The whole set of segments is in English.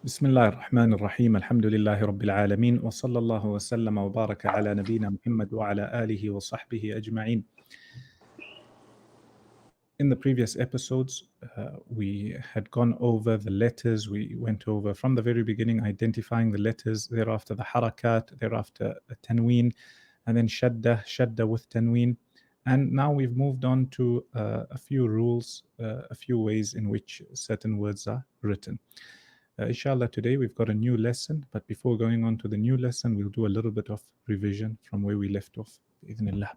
بسم الله الرحمن الرحيم الحمد لله رب العالمين وصلى الله وسلم وبارك على نبينا محمد وعلى آله وصحبه أجمعين. In the previous episodes, we had gone over the letters. We went over from the very beginning identifying the letters, thereafter the harakat, thereafter the tanween, and then shadda with tanween. And now we've moved on to a few rules, a few ways in which certain words are written. Inshallah, today we've got a new lesson, but before going on to the new lesson, we'll do a little bit of revision from where we left off. Bi'idhnillah.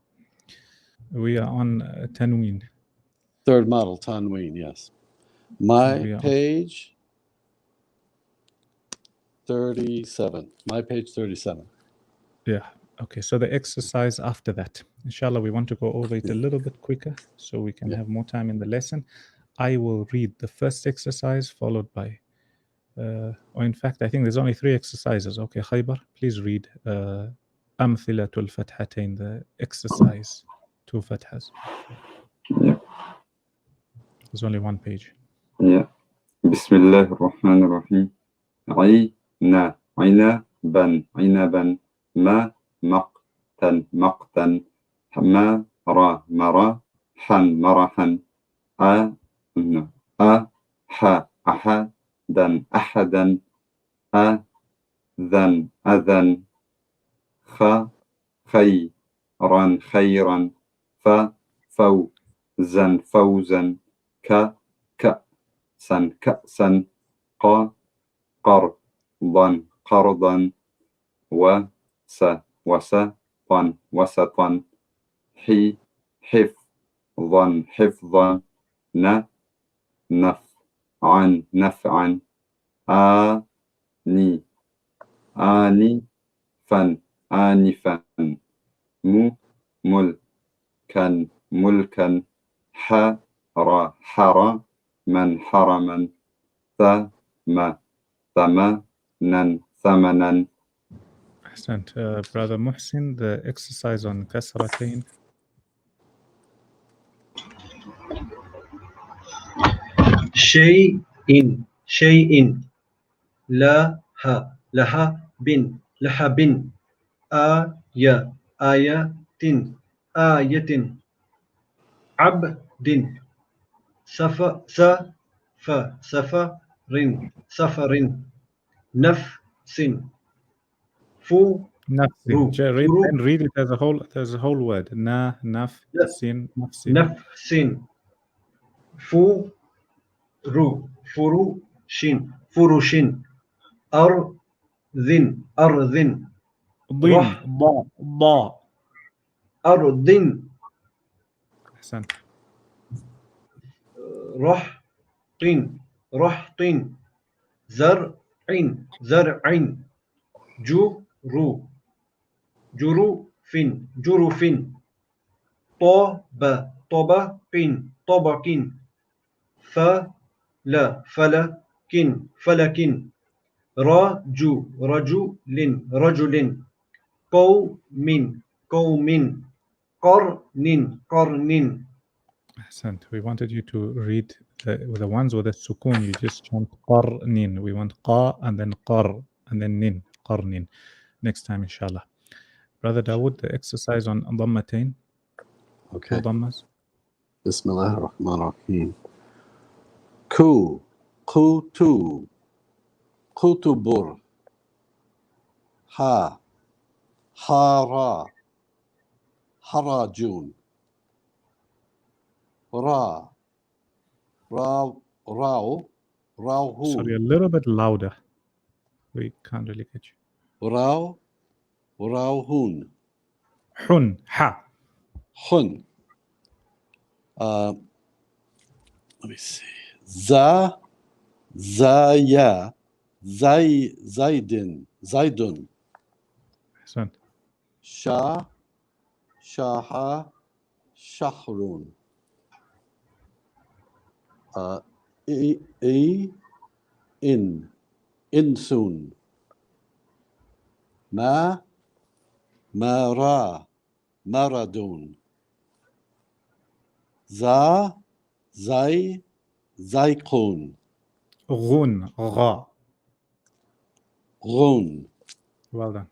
We are on tanween. Third model, tanween, yes. Page 37. My page 37. Yeah. Okay, so the exercise after that. Inshallah, we want to go over it a little bit quicker so we can have more time in the lesson. I will read the first exercise followed by or in fact, I think there's only 3 exercises. Okay, Khaybar, please read Amthilatul Fathatain, the exercise 2 fathas. Yeah. There's only 1 page. Yeah. Bismillah ar-Rahman ar-Rahim. Ayna, ayna, ban, aynaban, ma, maqtan, maqtan, ma, mara, han, marahan, a, ha, ahadan, ahadan, adhan, adhan, khayran, khayran, fawzan, fawzan, كأسا كأسا قرضا قرضا وسطا وسطا حفظا حفظا نفعا نفعا آنفا آنفا ملكا ملكا حرا من حرما ثمنا ثمنا. Ahsant. Brother Muhsin, the exercise on kasratain. شيء شيء لها بن لهب آية آية عبد سفر نفس Nafsin. Read it as a whole word. Nafsin. نفس فرش أرض أرض Ahsant. رحط زرع جرف طبق فلك رجل قوم قرن. Ahsant. We wanted you to read the ones with a sukun. You just chant qarnin. We want qa and then qar and then nin. Qarnin. Next time, inshallah. Brother Dawood, the exercise on dhammatain. Okay. 2 dhammas. Bismillah ar-Rahman ar-Rahim. Kutu, kutubur, hara, harajun, rauhun. Sorry, a little bit louder. We can't really get you. Rauhun. Hun, ha. Hun. Let me see. Zaya, Zaidun. Ahsant. Shaha, Shahrun. Insun. Mara, Maradun. Zaiqun. Ghun, gha. غون. Well done.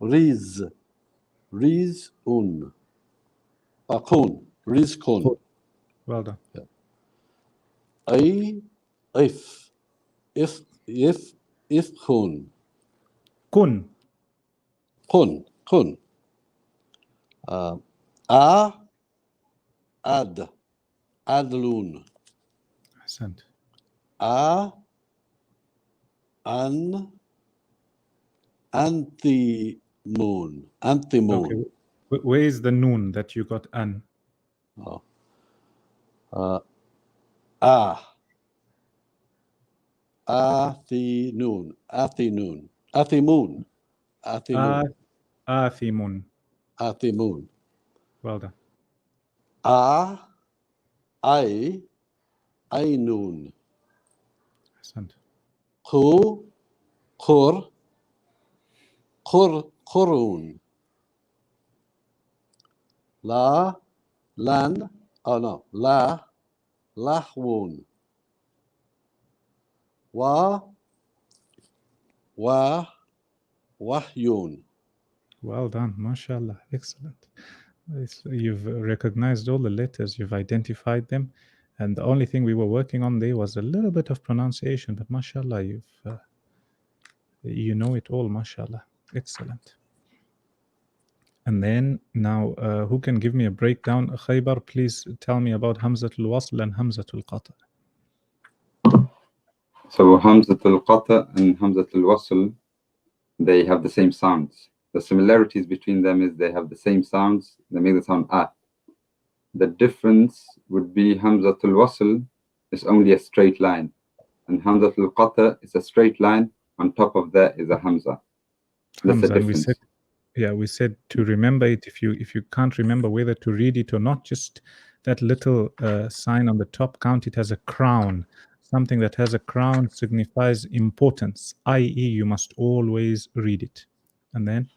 ريز. ريزون. قون. رزق. Well done. أي إف. إفخون. Kun. قن. عدلون. أحسنت. أنتمون. Okay. Where is the noon that you got an? آثمون. Athimun. آثمون. Well done. عينون. أحسنت. قرون. لحون. وحيون. Well done. MashaAllah. Excellent. You've recognized all the letters, you've identified them, and the only thing we were working on there was a little bit of pronunciation, but MashaAllah, you know it all, MashaAllah. Excellent. And then now, who can give me a breakdown? Khaybar, please tell me about Hamzatul Wasl and Hamzatul Qata. So Hamzatul Qata and Hamzatul Wasl, they have the same sounds. The similarities between them is they have the same sounds. They make the sound ah. The difference would be Hamzatul Wasl is only a straight line, and Hamzatul Qata is a straight line. On top of that is a Hamza. That's the Hamza, and difference. we said to remember it. If you can't remember whether to read it or not, just that little sign on the top, count it as a crown. Something that has a crown signifies importance, i.e. you must always read it. And then?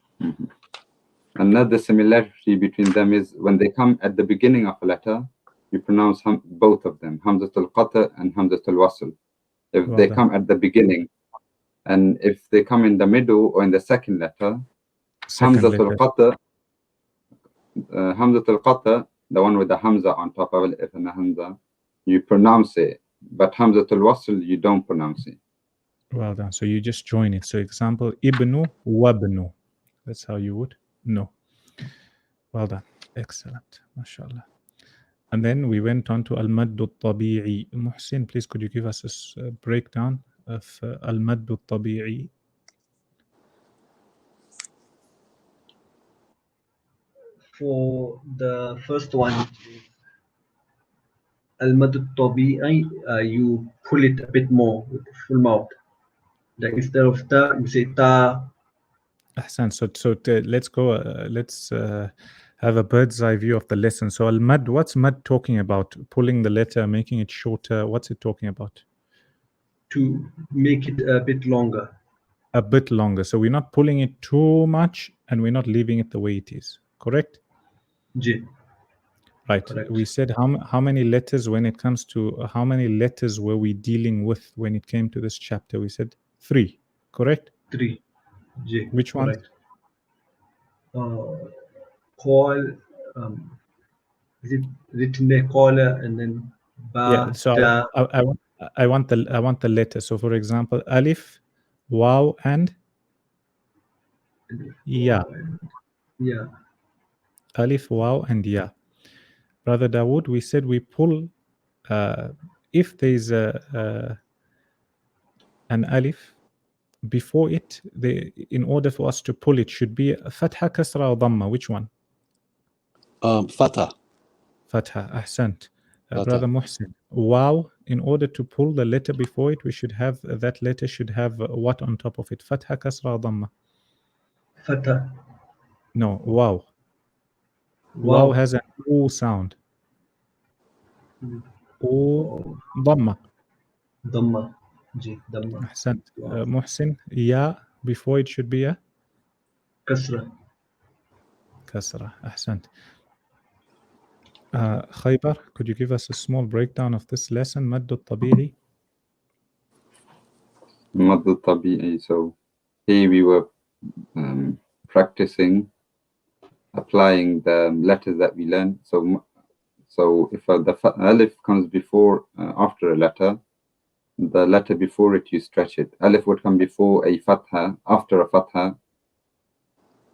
Another similarity between them is when they come at the beginning of a letter, you pronounce both of them, Hamzatul Qata and Hamzatul Wasl. If Well they done. come at the beginning, and if they come in the middle or in the second letter, Hamzatul Qata, the one with the Hamza on top of Alif and the Hamza, you pronounce it, but Hamzatul Wasl, you don't pronounce it. Well done. So you just join it. So example, Ibnu Wabnu. That's how you would know. Well done. Excellent. MashaAllah. And then we went on to Al-Maddu Tabi'i. Muhsin, please could you give us a breakdown of Al-Maddu Tabi'i? For the first one, Al-Mad al-Tabi'i, you pull it a bit more with the full mouth. Like instead of ta, you say ta. Ahsan. So let's go, let's have a bird's eye view of the lesson. So Al-Mad, what's Mad talking about? Pulling the letter, making it shorter. What's it talking about? To make it a bit longer. A bit longer. So we're not pulling it too much and we're not leaving it the way it is. Correct? J. Right. Correct. We said how many letters when it comes to how many letters were we dealing with when it came to this chapter? We said 3. Correct? 3. J. Which one? Call. Is it Nekola and then ba? Yeah. So Da. I want the letter. So for example, Alif, Waaw, and Ya. Yeah. Alif, Waaw, and Ya. Brother Dawood, we said we pull if there's an Alif before it, in order for us to pull it, should be Fatha, Kasra, or Dhamma. Which one? Fatha. Fatha. Ahsant. Fatha. Brother Muhsin. Wow. In order to pull the letter before it, we should have that letter should have what on top of it? Fatha, Kasra, or Dhamma? Fatha. No. Wow. Wow. Wow has an O sound. O Dhamma. Dhamma. J. Dhamma. Ahsant. Wow. Muhsin. Ya. Before it should be a Kasra. Kasra. Ahsant. Khaybar, could you give us a small breakdown of this lesson, Maddu Tabi'i? مد الطبيعي. So here we were practicing applying the letters that we learned. So if the alif comes before after a letter, the letter before it you stretch it. Alif would come before a fatha, after a fatha,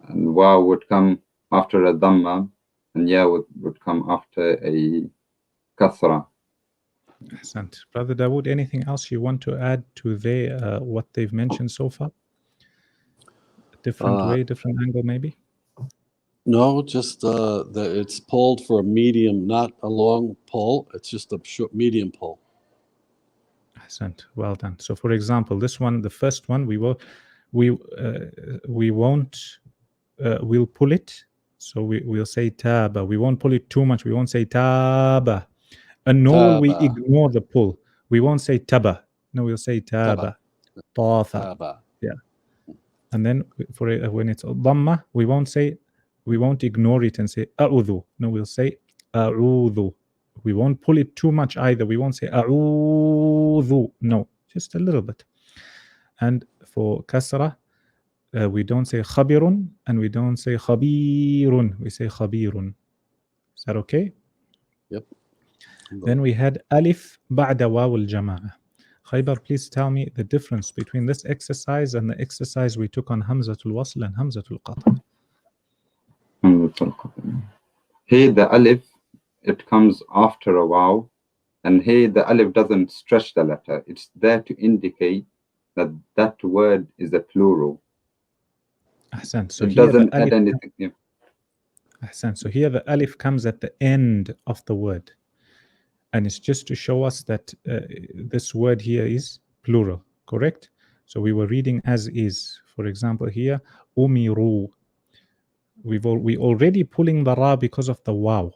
and waaw would come after a dhamma, and ya would come after a kasra. Ahsant. Brother Dawood, anything else you want to add to what they've mentioned so far? A different way, different angle maybe? No, just that it's pulled for a medium, not a long pull. It's just a short, medium pull. Ahsant. Well done. So for example, this one, the first one, we'll pull it. So we'll say taba. We won't pull it too much. We won't say taba. And nor will we Taba. ignore the pull. We won't say taba. No, we'll say taba. Tafa. Taba. Yeah. And then when it's dhamma, we won't ignore it and say a'udhu. No, we'll say a'udhu. We won't pull it too much either. We won't say a'udhu. No, just a little bit. And for kasra, we don't say khabirun and we don't say khabirun. We say khabirun. Is that okay? Yep. Then we had alif ba'da waw al-jama'ah. Khaybar, please tell me the difference between this exercise and the exercise we took on Hamzatul Wasl and Hamzatul Qat'a. Here the alif, it comes after a waaw, and here the alif doesn't stretch the letter. It's there to indicate that that word is a plural. Ahsan. So it here doesn't the add alif, anything. Yeah. Ahsan. So here the alif comes at the end of the word. And it's just to show us that this word here is plural, correct? So we were reading as is. For example, here, umiru. We already pulling the ra because of the waw.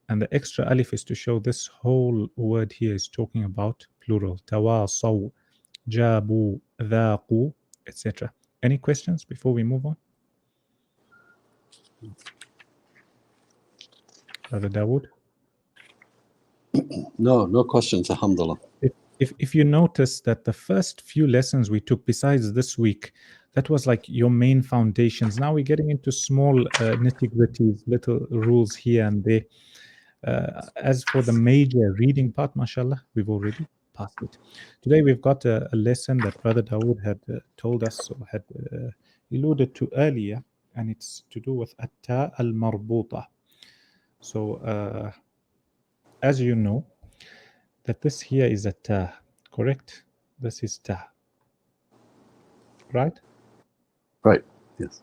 And the extra alif is to show this whole word here is talking about plural. Tawasaw, jabu, dhaqu, etc. Any questions before we move on? Brother Dawood? No questions, alhamdulillah. If you notice that the first few lessons we took besides this week, that was like your main foundations. Now we're getting into small nitty-gritties, little rules here and there. As for the major reading part, mashallah, we've already passed it. Today we've got a lesson that Brother Dawood had told us or had alluded to earlier, and it's to do with at-ta al-marbootah. So as you know, that this here is a ta, correct? This is ta, right? Right, yes.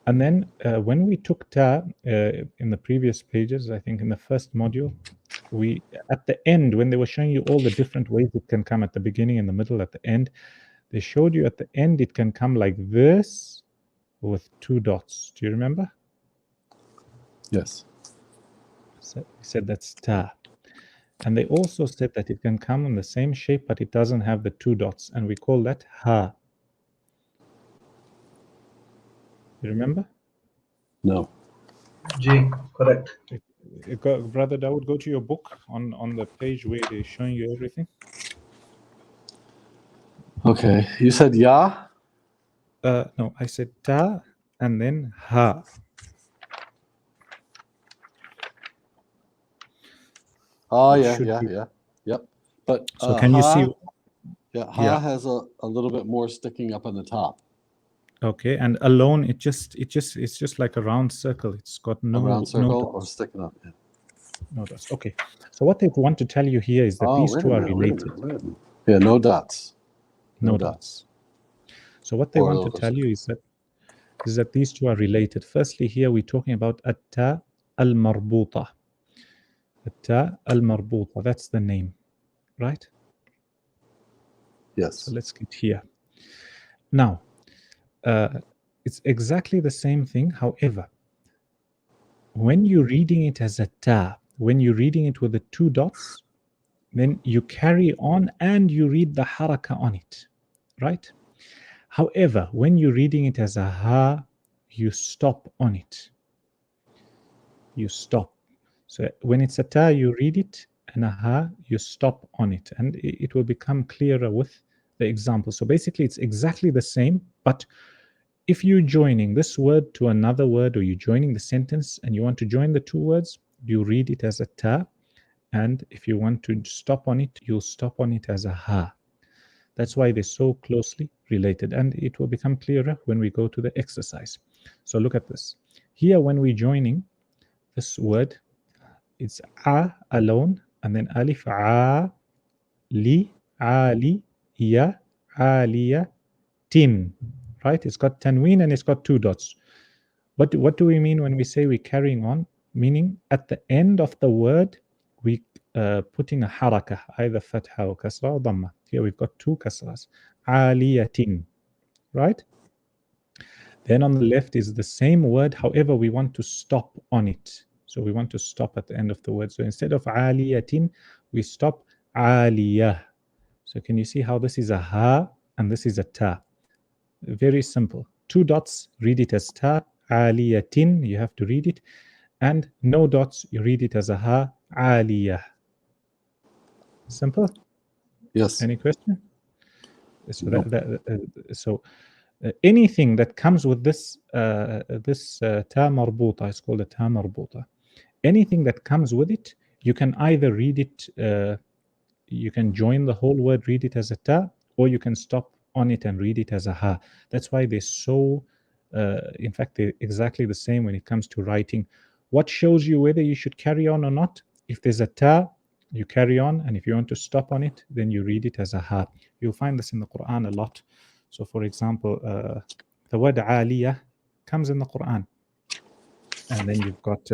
And then when we took ta in the previous pages, I think in the first module, we at the end, when they were showing you all the different ways it can come at the beginning, in the middle, at the end, they showed you at the end it can come like this with 2 dots. Do you remember? Yes. So we said that's ta. And they also said that it can come in the same shape, but it doesn't have the 2 dots, and we call that ha. You remember? No. G, correct. Brother Dawood, go to your book on the page where they're showing you everything. Okay. You said ya? No, I said ta and then ha. Oh, It yeah. should be. Yep. But So can you see? Yeah, ha Yeah. has a little bit more sticking up on the top. Okay, and alone it's just like a round circle. It's got no A round circle no or dots. sticking up. Yeah. No dots. Okay. So what they want to tell you here is that these two are related. Wait a minute. Yeah, no dots. No dots. So what they want to tell you is that these two are related. Firstly, here we're talking about at-ta al-marbootah. At-ta al-marbootah, that's the name, right? Yes. So let's get here. Now, it's exactly the same thing. However, when you're reading it as a ta, when you're reading it with the 2 dots, then you carry on and you read the haraka on it, right? However, when you're reading it as a ha, you stop on it. You stop. So when it's a ta, you read it, and a ha, you stop on it. And it will become clearer with the example. So basically, it's exactly the same, but if you're joining this word to another word, or you're joining the sentence and you want to join the two words, you read it as a ta, and if you want to stop on it, you'll stop on it as a ha. That's why they're so closely related, and it will become clearer when we go to the exercise. So look at this. Here, when we're joining this word, it's a alone, and then alif a li ali ya aliya tin. Right? It's got tanween and it's got two dots. What do we mean when we say we're carrying on? Meaning at the end of the word, we putting a harakah, either fatha or kasra or dhamma. Here we've got two kasras. Aliyatin. Right? Then on the left is the same word, however, we want to stop on it. So we want to stop at the end of the word. So instead of aliyatin, we stop aliyah. So can you see how this is a ha and this is a ta? Very simple. Two dots, read it as ta, aliyatin, you have to read it. And no dots, you read it as a ha, aliyah. Simple? Yes. Any question? So, No. anything that comes with this ta marbootah is called a ta marbootah. Anything that comes with it, you can either read it, you can join the whole word, read it as a ta, or you can stop on it and read it as a ha. That's why they're so, in fact, they're exactly the same when it comes to writing. What shows you whether you should carry on or not? If there's a ta, you carry on, and if you want to stop on it, then you read it as a ha. You'll find this in the Quran a lot. So, for example, the word aliyah comes in the Quran. And then you've got,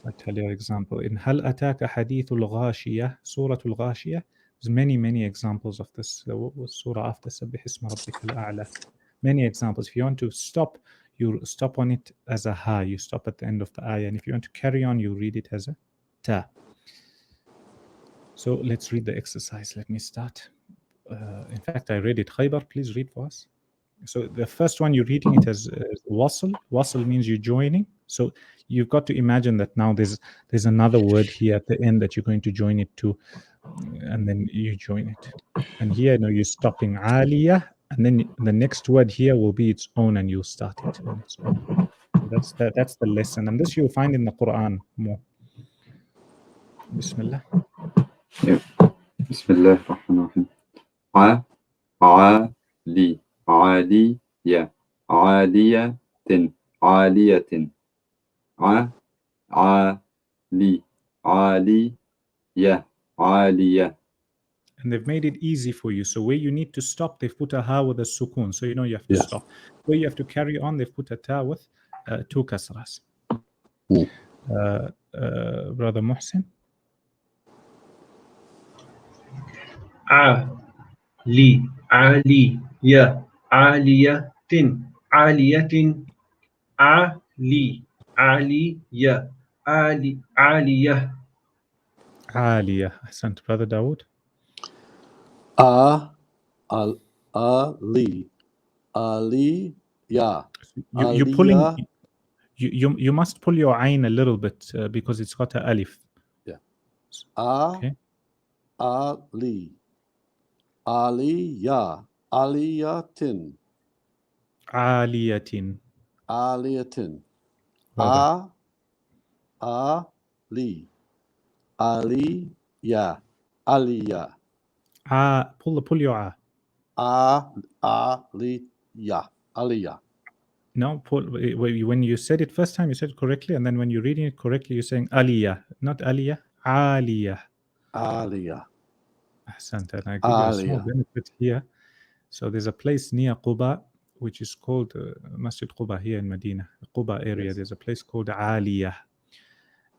I tell you an example. In Hal Ataka Hadithul Ghashiyah, Surah Al Ghashiyah, there's many examples of this. Surah after Sabbih Isma Rabbikal A'la. Many examples. If you want to stop, you stop on it as a ha. You stop at the end of the ayah. And if you want to carry on, you read it as a ta. So let's read the exercise. Let me start. In fact, I read it. Khaybar, please read for us. So the first one, you're reading it as wasl. Wasl means you're joining. So you've got to imagine that now there's another word here at the end that you're going to join it to, and then you join it. And here, now you're stopping aliyah, and then the next word here will be its own, and you'll start it on its own. So that's the lesson, and this you'll find in the Quran more. Bismillah. Yeah. Bismillah ar-Rahman ar-Rahim. Ali, aliya, aliyatin, aliyatin. Ali, aliya, aliya. And they've made it easy for you. So where you need to stop, they've put a ha with a sukun. So you know you have to Yes. stop. Where you have to carry on, they've put a ta with two kasras. Brother Muhsin. Ali, Ali, ya, aliyatin, aliyatin, Ali, Ali, ya, Ali, aliyah. Aliyah. Ahsant, Brother Dawood. Ali, Ali, ya. You're pulling. You must pull your ayn a little bit because it's got a alif. Yeah. Okay. Ali, Aliya, Aliyatin, Aliyatin. Aliyatin. Well Ali, Aliya, Aliya. Pull your a. Aliya, Aliya. No, when you said it first time, you said it correctly, and then when you're reading it correctly, you're saying aliyah, not aliyah, aliyah. Aliya. Ahsant, and I give you a small Aliyah. benefit here. So there's a place near Quba, which is called Masjid Quba here in Medina, Quba area. Yes. There's a place called Aliyah.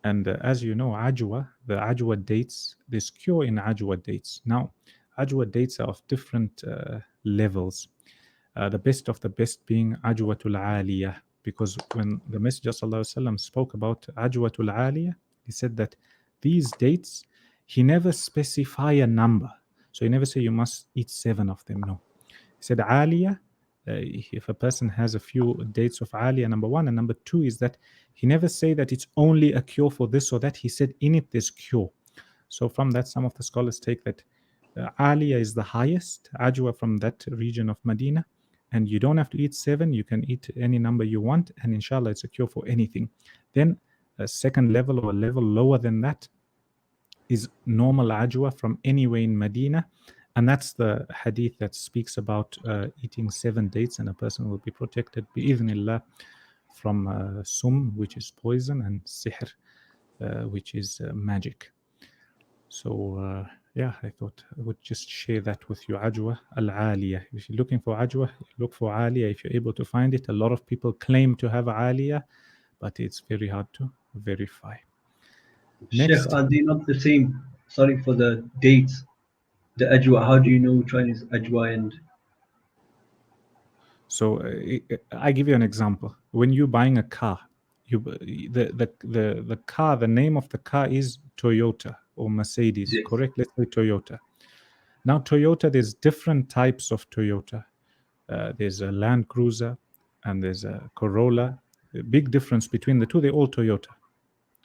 And as you know, Ajwa, the Ajwa dates, there's cure in Ajwa dates. Now, Ajwa dates are of different levels. The best of the best being Ajwatul Aliyah, because when the Messenger ﷺ spoke about Ajwatul Aliyah, he said that these dates, he never specify a number. So he never say you must eat 7 of them. No. He said Aliyah, if a person has a few dates of Aliyah, number 1, and number 2 is that he never say that it's only a cure for this or that. He said in it there's cure. So from that, some of the scholars take that Aliyah is the highest, Ajwa from that region of Medina. And you don't have to eat 7, you can eat any number you want, and inshallah it's a cure for anything. Then a second level or a level lower than that is normal Ajwa from anywhere in Medina. And that's the hadith that speaks about eating 7 dates and a person will be protected bi'idhnillah from sum, which is poison, and sihr, which is magic. So yeah, I thought I would just share that with you. Ajwa al-Aliyah. If you're looking for Ajwa, look for Aliyah. If you're able to find it, a lot of people claim to have Aliyah, but it's very hard to verify. Next. Sheikh, are they not the same? Sorry for the dates. The ajwa, how do you know which one is ajwa and So I give you an example. When you're buying a car, the car, the name of the car is Toyota or Mercedes, Yes. correct? Let's say Toyota. Now Toyota, there's different types of Toyota. There's a Land Cruiser and there's a Corolla. A big difference between the two. They're all Toyota,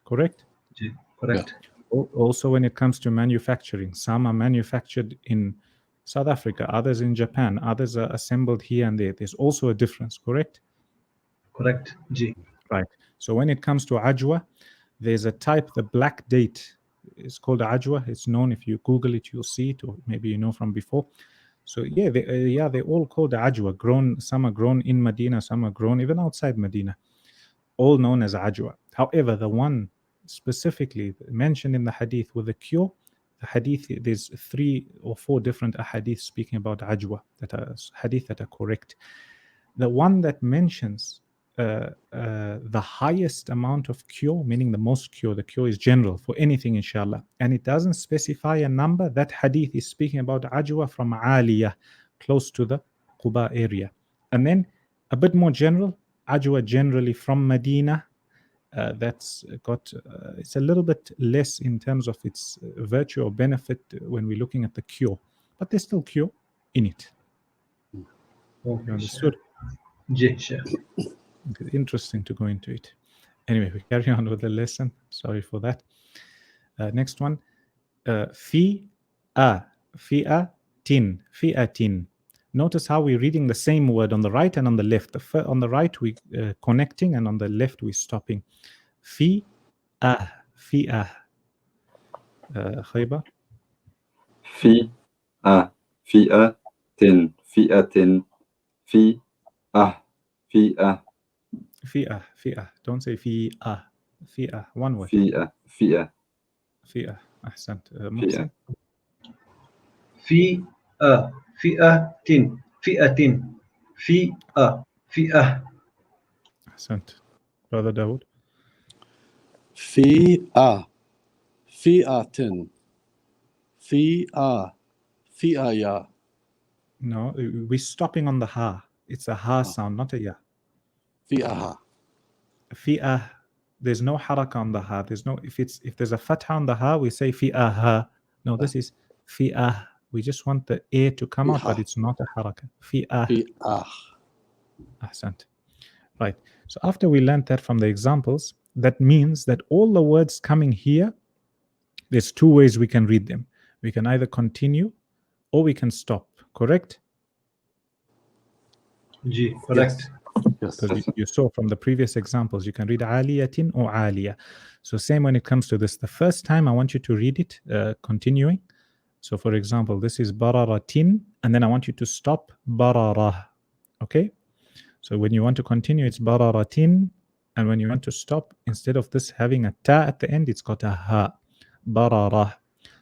correct? Yes, correct? Also, when it comes to manufacturing, some are manufactured in South Africa, others in Japan, others are assembled here and there. There's also a difference, correct? Correct. Ji. Right. So when it comes to Ajwa, there's a type, the black date is called Ajwa. It's known, if you Google it, you'll see it, or maybe you know from before. So yeah, they're all called Ajwa. Grown, some are grown in Medina, some are grown even outside Medina, all known as Ajwa. However, the one specifically mentioned in the hadith with the cure, the hadith, there's 3 or 4 different hadiths speaking about Ajwa, that are hadith that are correct. The one that mentions the highest amount of cure, meaning the most cure, the cure is general for anything, inshallah, and it doesn't specify a number, that hadith is speaking about Ajwa from Aliyah, close to the Quba area. And then a bit more general, Ajwa generally from Medina, that's got, it's a little bit less in terms of its virtue or benefit when we're looking at the cure, but there's still cure in it. Okay, You understood? Ji, Sheikh. Interesting to go into it. Anyway, we carry on with the lesson. Sorry for that. Next one. Fi'atin. Notice how we're reading the same word on the right and on the left. On the right, we connecting, and on the left, we're stopping. Fi'ah. Khayba? Fi'atin. Fi'ah. Fi'ah. Don't say fi'ah. Fi'ah. One word. Fi'ah. Ahsant. Muhsin? Fi'atin. Fi'ah. Ahsant. Brother Dawood? Fi'atin. Fi'aya. No, we're stopping on the ha. It's a ha sound, not a ya. Fi'aha. Fi'ah. There's no haraka on the ha. There's no, if there's a fatha on the ha, we say fi'aha. No, this is fi'ah. We just want the a to come out, but it's not a haraka. Fi'ah. Fi'ah. Ahsant. Right. So after we learned that from the examples, that means that all the words coming here, there's 2 ways we can read them. We can either continue or we can stop. Correct? Ji, correct. Yes. Because you saw from the previous examples, you can read aliyatin or aliyah. So same when it comes to this. The first time I want you to read it, continuing. So for example, this is bararatin, and then I want you to stop bararah. Okay? So when you want to continue, it's bararatin, and when you want to stop, instead of this having a ta at the end, it's got a ha. Bararah.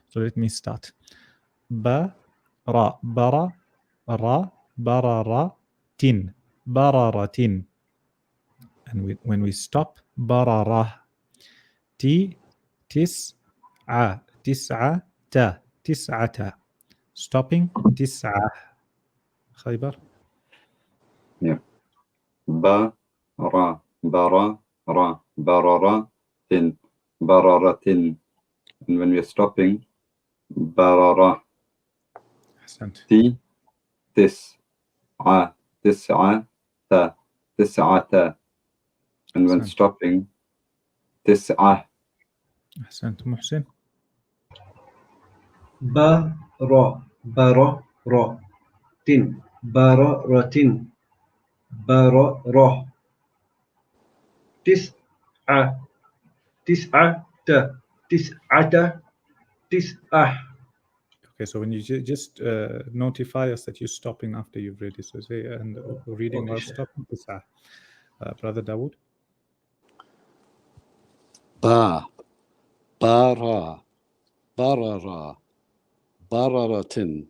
So let me start. Ba-ra, bara, ra, bararatin. Bararatin. And when we stop, bararah. Tis'a, tis'ata, tis'ata. Stopping, tis'a. Khaybar? Yeah. Bara, bararatin, bararatin. And when we're stopping, barara. Ahsant. Tis'ata, tis'ata. And when Ahsant. stopping, tis'ah. Ahsant. Muhsin? بررة بررة بررة تسعة تسعة تسعة تسعة. Okay, so when you just notify us that you're stopping after you've read it, so say and reading Okay, while Sheikh. stopping. Brother Dawood. Ba, bara, barara, bararatin.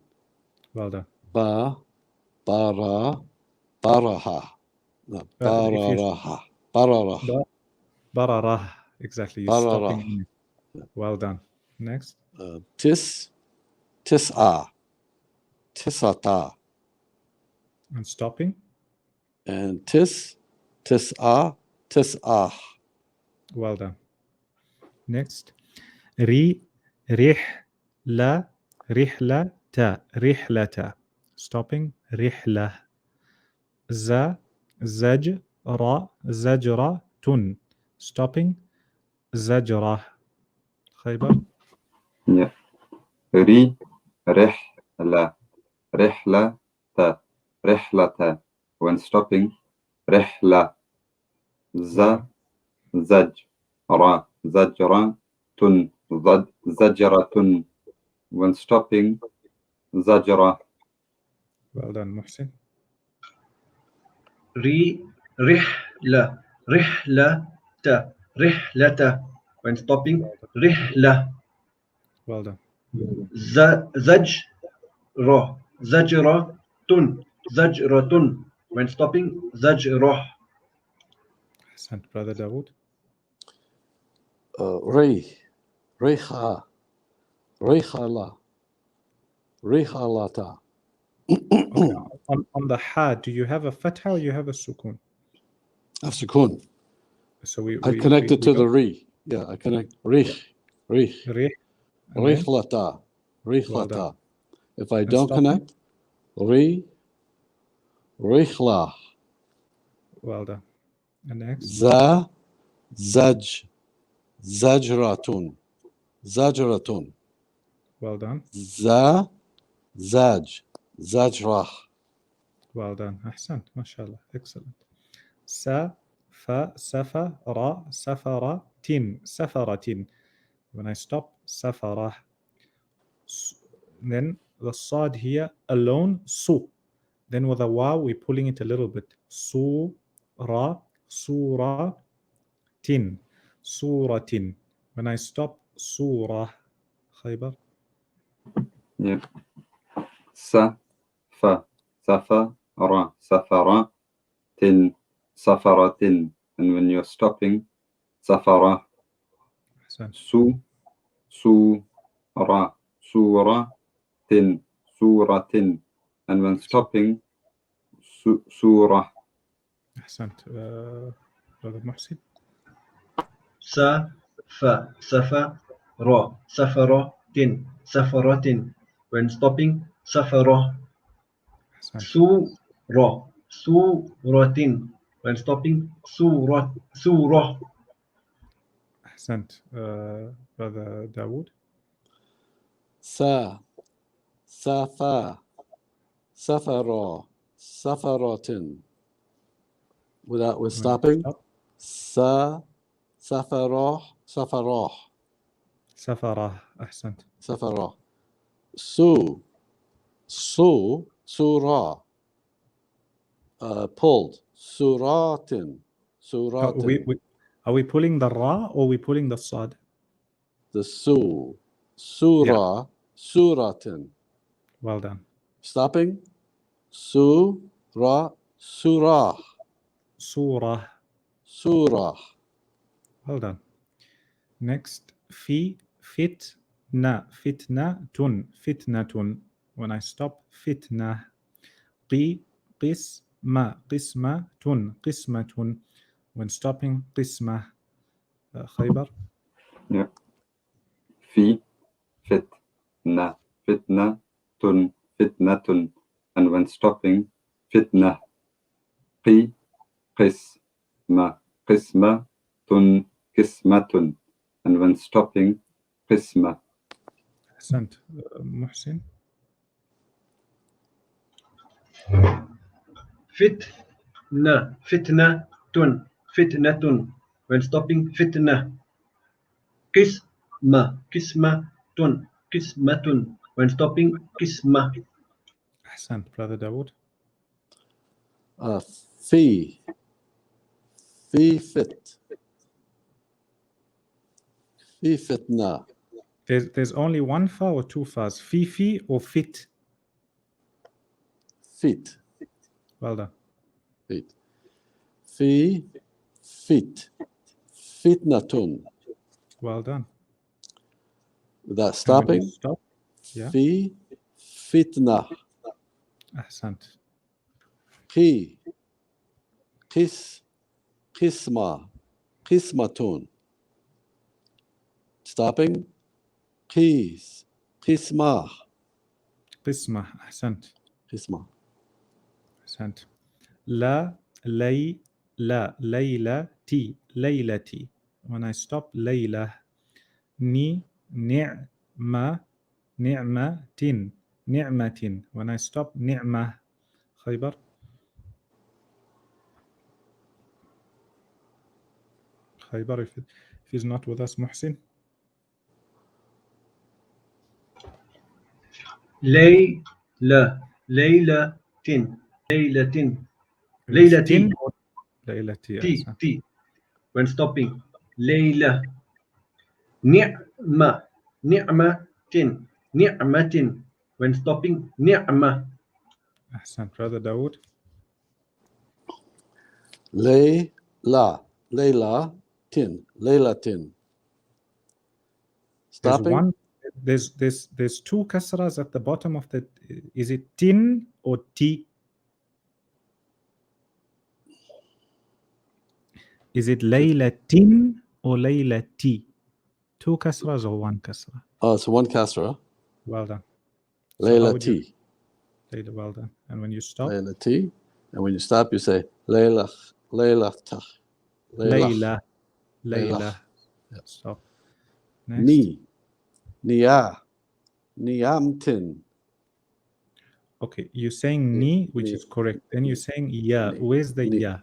Well done. Ba, bara, baraha. No, If you bararaha, bararah, bararah, exactly, you're bararah. stopping. Well done. Next. Tis'a, tisata. And stopping. And tis'a, tis'ah. Well done. Next. رحلة رحلة. Stopping. رحلة. زجرة. Stopping. زجرة. خيبر. Yeah. رحلة رحلة رحلة. When stopping, رحلة. زجرة زجرة زجرة. When stopping, زجرة. Well done, Muhsin. رحلة رحلة. When stopping رحلة. Well done. زجرة زجرة. When stopping زجرة. Ahsant, Brother Dawood. Reha, Rehala, Rehalata. Okay. On the ha, do you have a fatha or you have a sukun? Sukun. So I connected to the re. Yeah, I connect rih. Rih. and then- Rihlata. Well done. Rihlata. If I And don't stopping? connect, rihla. Well done. And next. Zajratun. Zajratun. Well done. Zajrah. Well done. Ahsant. MashaAllah. Excellent. Safaratin. When I stop, safarah. Then the sad here alone, su. Then with a wow, we're pulling it a little bit. Suratin. Suratin. When I stop, surah. Khaybar. Yeah. سفر سفرة سفرة. And when you're stopping, سفرة. Ahsant. سورة سورة. And when stopping, سورة. Ahsant. Brother Muhsin. سفرة. When stopping سفرة. Ahsant. سورة. When stopping سورة. Ahsant. Brother Dawood. Safa. Safara. Safaratin. With stopping. Safarah. Safarah. Safarah. Ahsant. Safarah. Surah. Pulled. Suratin. Suratin. Are we pulling the ra or are we pulling the sad? The Surah. Suratin. Well done. Stopping. Surah. Surah. Surah. Surah. Well done. Next, fitnatun. When I stop, fitna. Qismatun. When stopping, qisma. Khaybar. Yeah. فتنة فتنة. And when stopping, فتنة. قسمة قسمة. And when stopping, قسمة. أحسنت. محسن. فتنة فتنة when stopping فتنة قسمة قسمة when stopping قسمة. أحسنت brother Dawood. في fit في فتنة. There's only one fa or two fas? Fi or fit? Fit. Well done. Fit. في fit فتنة. Well done. Without And when you stopping. stop, yeah. في فتنة. أحسنت. قسمة stopping قسمة. قسمة. أحسنت. قسمة. أحسنت. ليلتي when I stop ليلة. نعمة when I stop نعمة. خيبر. if he's not with us. محسن. ليلة ليلتي. تي when stopping ليلة. نعمة when stopping نعمة. أحسن brother Dawood. ليلة stopping. There's two kasras at the bottom of the. Is it tin or ti? Is it laylatin or laylati? Two kasras or one kasra? Oh, it's one kasra. Well done. Laylati. Well done. And when you stop? Laylati. And when you stop, you say layla. Layla. Stop. Next. Niyamtin. Okay, you're saying ni, which is correct. Then you're saying ya. Where's the ya?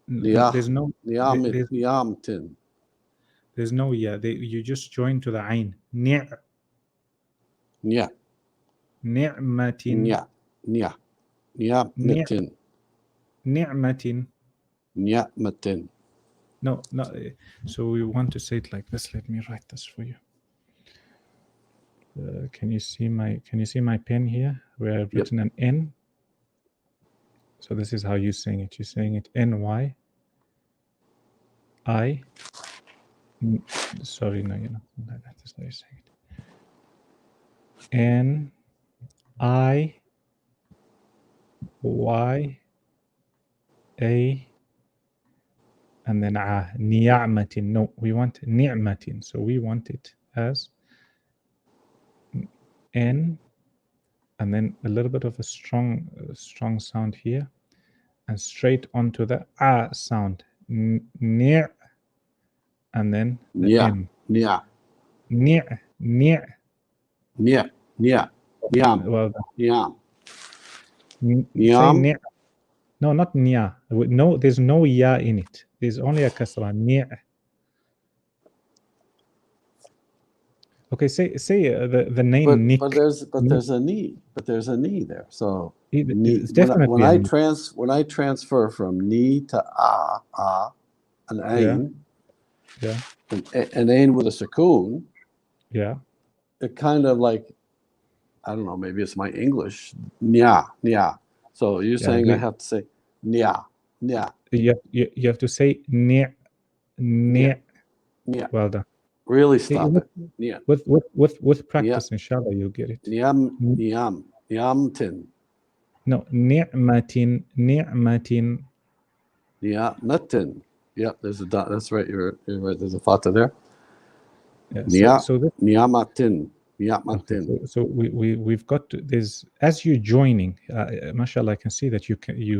There's no. Niyamtin. There's no ya. You just join to the ain. Ni'matin. Ni'matin. No. So we want to say it like this. Let me write this for you. Can you see my pen here where I've written an N? So this is how you're saying it. You're saying it N-Y. I. Sorry, no, you're not. That's how you're saying it. N-I-Y-A. And then ni'matin. No, we want ni'matin. So we want it as N, and then a little bit of a strong sound here, and straight onto the sound. Ni', and then the N. Ni'. Well, say ni'. No, not niya. No, there's no ya in it. There's only a kasra. Ni'. Okay, say the name Nick. But there's a ni. But there's a ni there. So it's definitely when I transfer from ni to an ain, an ain with a sukoon, it kind of like, I don't know, maybe it's my English, nya. So you're saying I have to say nya. You have to say nya. Well done. Really stop it. Yeah. With practice, inshallah, you'll get it. Ni'amtin. No, ni'matin. Ni'matin. Yep, there's a dot. That's right. You're right. There's a fatha there. Ni'amatin. Okay, so we've got there's, as you're joining, mashallah, I can see that you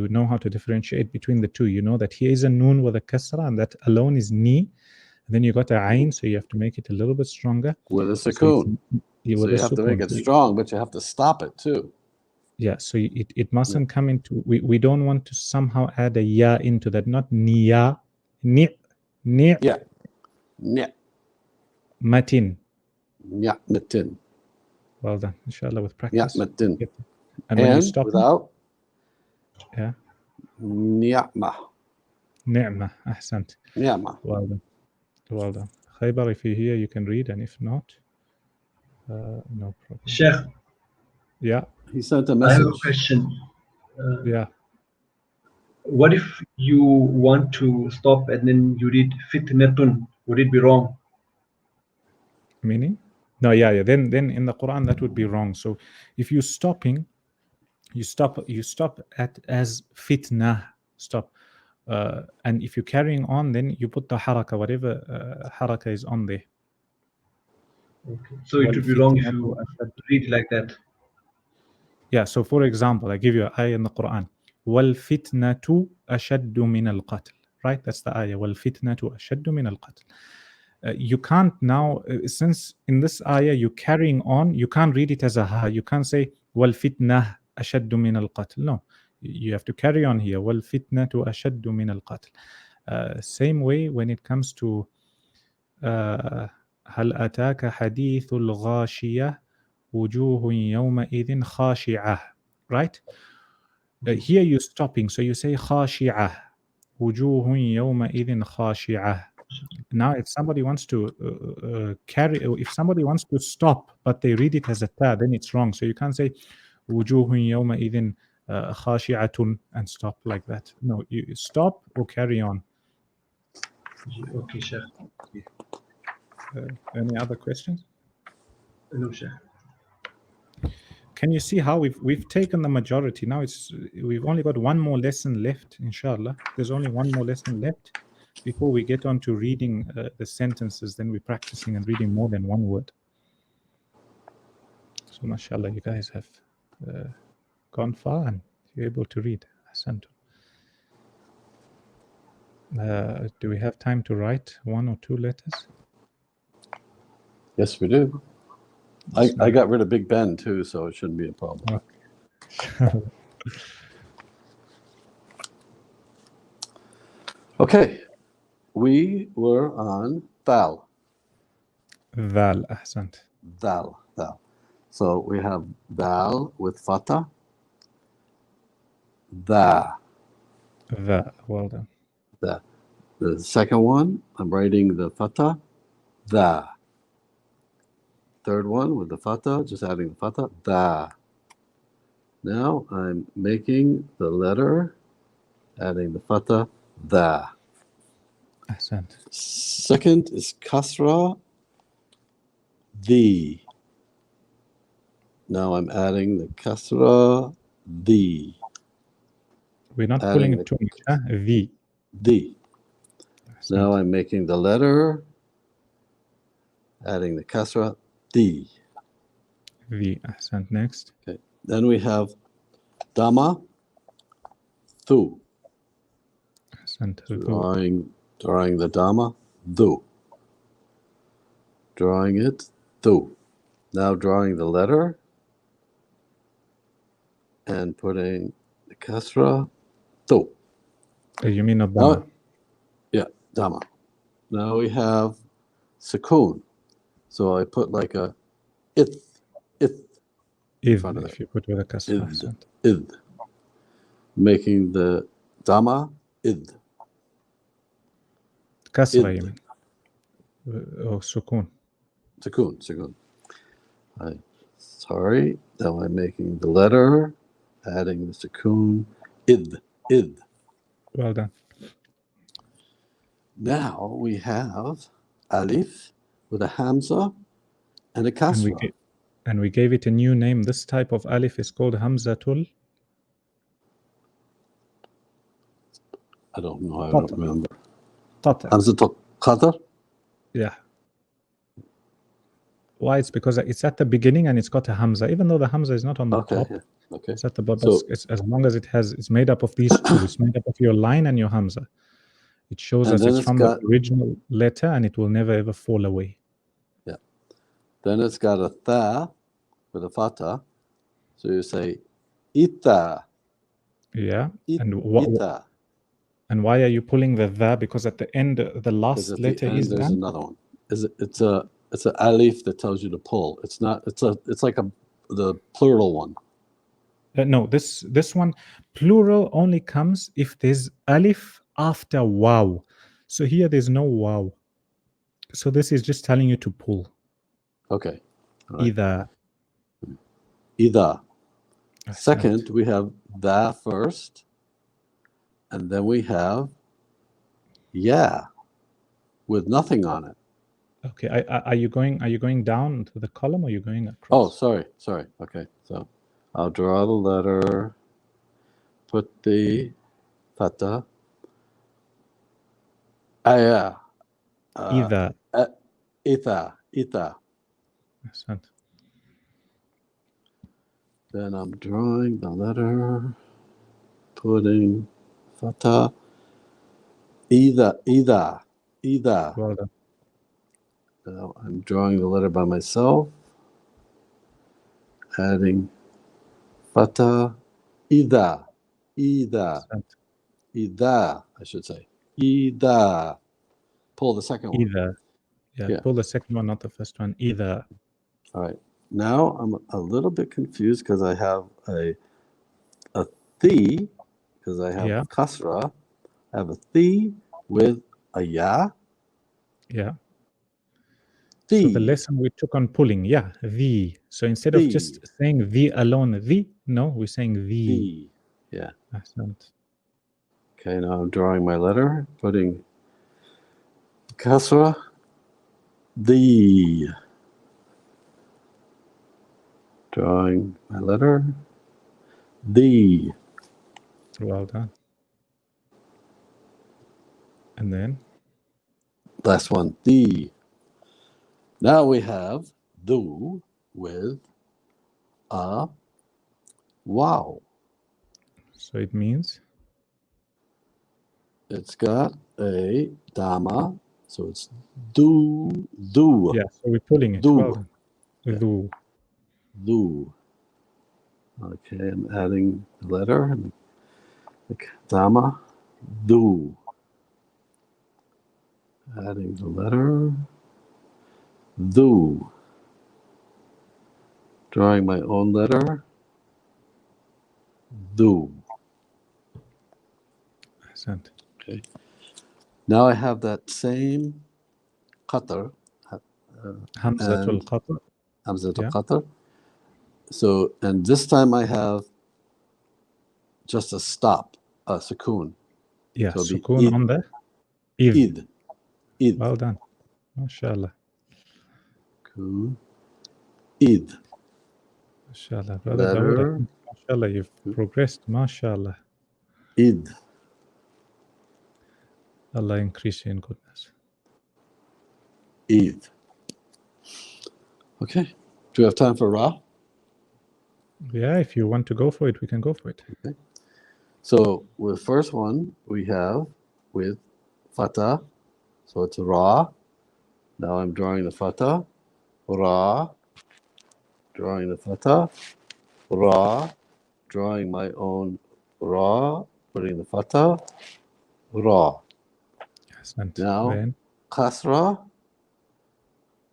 know how to differentiate between the two. You know that here is a noon with a kasra, and that alone is ni. then you got a ayn, so you have to make it a little bit stronger. With a sukoon. So you have to make it strong, but you have to stop it too. Yeah, so it mustn't come into, we don't want to somehow add a ya into that, not niya, ni, yeah, yeah, matin. Yeah, matin. Well done, inshallah, with practice. Yeah, matin. And when you stop without, yeah, ni'mah. Ni'mah, ahsant. Ni'mah. Well done. Well done. Khaybar, if you hear, you can read, and if not, no problem. Sheikh. Yeah. He sent a message. I have a question. Yeah. What if you want to stop and then you read fitnatun? Would it be wrong? Meaning? No, yeah. Then in the Quran that would be wrong. So if you're stopping, you stop at as fitnah. Stop. And if you're carrying on, then you put the haraka, whatever haraka is on there. Okay. So it would be wrong if you read like that. Yeah, so for example, I give you an ayah in the Quran. وَالْفِتْنَةُ أَشَدُّ مِنَ الْقَتْلِ. Right? That's the ayah. وَالْفِتْنَةُ أَشَدُّ مِنَ الْقَتْلِ. You can't now, since in this ayah you're carrying on, you can't read it as a ha. You can't say وَالْفِتْنَةُ أَشَدُّ مِنَ الْقَتْلِ. No. You have to carry on here. وَالْفِتْنَةُ أَشَدُّ مِنَ الْقَتْلِ. Same way when it comes to هَلْ أَتَاكَ حَدِيثُ الْغَاشِيَةِ وجوه يومئذ خاشعة. Right? Here you're stopping, so you say خاشعة. وجوه يومئذ خاشعة. Now, if somebody wants to if somebody wants to stop, but they read it as a ta, then it's wrong. So you can't say وجوه يومئذ خاشعة and stop like that. No, you stop or carry on. Okay, Sheikh. Any other questions? No, Sheikh. Can you see how we've taken the majority? Now we've only got one more lesson left, inshallah. There's only one more lesson left before we get on to reading the sentences. Then we're practicing and reading more than one word. So mashallah, you guys have gone far and you're able to read. Ahsantu. Do we have time to write one or two letters? Yes, we do. I got rid of Big Ben too, so it shouldn't be a problem. Okay, we were on Thal. Thal, ahsant. Thal. So we have Thal with Fatah. The. Well done. The second one, I'm writing the Fatah. The. Third one with the Fatah, just adding the Fatah. The. Now I'm making the letter, adding the Fatah. The. Ahsant. Second is Kasra. The. Now I'm adding the Kasra. The. We're not pulling it too much, huh? The. Now I'm making the letter, adding the Kasra. The. Ahsant. Next. Okay. Then we have Dama. Thu. Ahsant. Drawing the Dama. Thu. Drawing it. Thu. Now drawing the letter and putting the Kasra. Thu. You mean a Dama? Yeah, Dama. Now we have Sukoon. So I put like a ith. If you put with a kasra. Id. Making the Dama id. Kasra, you mean? Oh, Sukoon. Sukoon. Sorry. Now I'm making the letter, adding the Sukoon. Id. Well done. Now we have Alif with a Hamza and a Kasra. And we gave it a new name. This type of Alif is called Hamzatul. I don't know. I don't remember. Hamzatul Qadr? Yeah. Why? It's because it's at the beginning and it's got a Hamza, even though the Hamza is not on the top. Yeah. Okay. It's at the bottom. So, it's as long as it's made up of these two. It's made up of your line and your Hamza. It shows us it's from the original letter and it will never ever fall away. Yeah. Then it's got a tha with a fatha. So you say ita. Yeah. And why are you pulling the tha? Because at the end, the last letter is there's another one. It's a alif that tells you to pull. It's not. It's like the plural one. No, this one plural only comes if there's alif after waaw. So here there's no waaw. So this is just telling you to pull. Okay. Right. Ida. Second, we have the first, and then we have with nothing on it. Okay. Are you going down to the column or are you going across? Oh, sorry. Okay. So I'll draw the letter, put the fatha. Ida. Ita. Then I'm drawing the letter, putting fatha. Ida. Well done. Now I'm drawing the letter by myself, adding fatha. Ida, I should say. Ida. Pull the second one. Ida. Yeah, pull the second one, not the first one. Ida. All right. Now I'm a little bit confused because I have a thi, because I have kasra. I have a thi with a ya. Yeah. So the lesson we took on pulling, the. So instead of just saying the alone, no, we're saying the. Yeah. Excellent. Okay, now I'm drawing my letter, putting kasra, the. Drawing my letter, the. Well done. And then? Last one, the. Now we have do with a wow. So it means? It's got a dama, so it's do. Yeah, so we're pulling it. Well done. Do. Okay, I'm adding the letter, dama, do. Adding the letter, do. Drawing my own letter, do. Excellent. Okay. Now I have that same qatar. Hamzatul qatar. Hamzatul qatar. So, and this time I have just a stop, a sukoon. Yeah, so sukoon on the id. Well done. MashaAllah. Cool. Id. MashaAllah. Brother Dawood, MashaAllah, you've progressed. MashaAllah. Id. Allah increase you in goodness. Id. Okay. Do we have time for Ra? Yeah, if you want to go for it, we can go for it. Okay. So with the first one, we have with fatha. So it's Ra. Now I'm drawing the fatha. Ra. Drawing the fatha. Ra. Drawing my own Ra. Putting the fatha. Ra. Excellent. Now, then kasra.